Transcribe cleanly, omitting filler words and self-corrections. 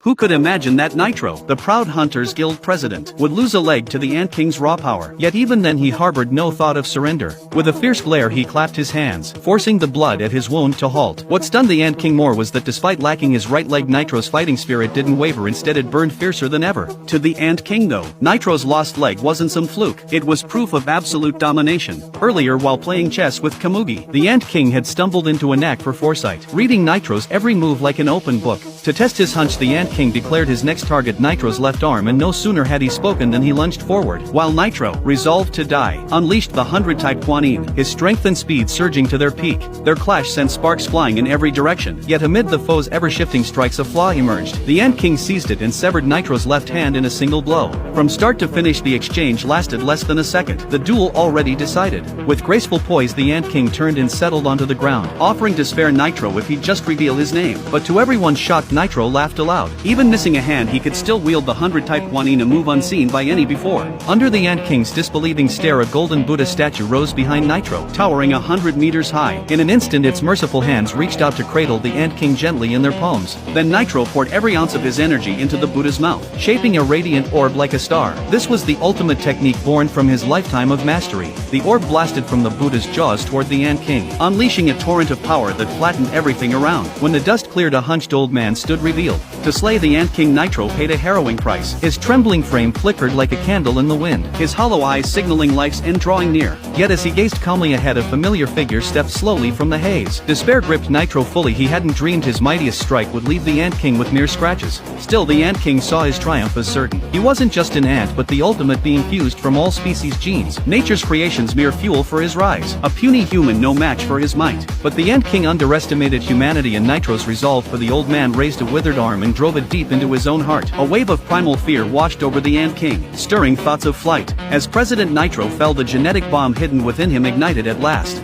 Who could imagine that Nitro, the proud Hunters Guild president, would lose a leg to the Ant King's raw power? Yet even then he harbored no thought of surrender. With a fierce glare he clapped his hands, forcing the blood at his wound to halt. What stunned the Ant King more was that despite lacking his right leg, Nitro's fighting spirit didn't waver. Instead it burned fiercer than ever. To the Ant King though, Nitro's lost leg wasn't some fluke. It was proof of absolute domination. Earlier while playing chess with Kamugi, the Ant King had stumbled into a knack for foresight, reading Nitro's every move like an open book. To test his hunch, the Ant King declared his next target Nitro's left arm, and no sooner had he spoken than he lunged forward. While Nitro, resolved to die, unleashed the 100-type Guanyin, his strength and speed surging to their peak. Their clash sent sparks flying in every direction, yet amid the foe's ever-shifting strikes a flaw emerged. The Ant King seized it and severed Nitro's left hand in a single blow. From start to finish the exchange lasted less than a second, the duel already decided. With graceful poise the Ant King turned and settled onto the ground, offering to spare Nitro if he'd just reveal his name. But to everyone's shock, Nitro laughed aloud. Even missing a hand, he could still wield the 100-type Guanyin, a move unseen by any before. Under the Ant King's disbelieving stare, a golden Buddha statue rose behind Nitro, towering 100 meters high. In an instant its merciful hands reached out to cradle the Ant King gently in their palms. Then Nitro poured every ounce of his energy into the Buddha's mouth, shaping a radiant orb like a star. This was the ultimate technique born from his lifetime of mastery. The orb blasted from the Buddha's jaws toward the Ant King, unleashing a torrent of power that flattened everything around. When the dust cleared, a hunched old man stood revealed. To slay the Ant King, Nitro paid a harrowing price. His trembling frame flickered like a candle in the wind, his hollow eyes signaling life's end drawing near. Yet as he gazed calmly ahead, a familiar figure stepped slowly from the haze. Despair gripped Nitro fully. He hadn't dreamed his mightiest strike would leave the Ant King with mere scratches. Still, the Ant King saw his triumph as certain. He wasn't just an ant, but the ultimate being fused from all species genes, nature's creations mere fuel for his rise. A puny human, no match for his might. But the Ant King underestimated humanity, and Nitro's resolve for the old man raised a withered arm and drove it deep into his own heart. A wave of primal fear washed over the Ant King, stirring thoughts of flight. As President Nitro fell, the genetic bomb hidden within him ignited at last.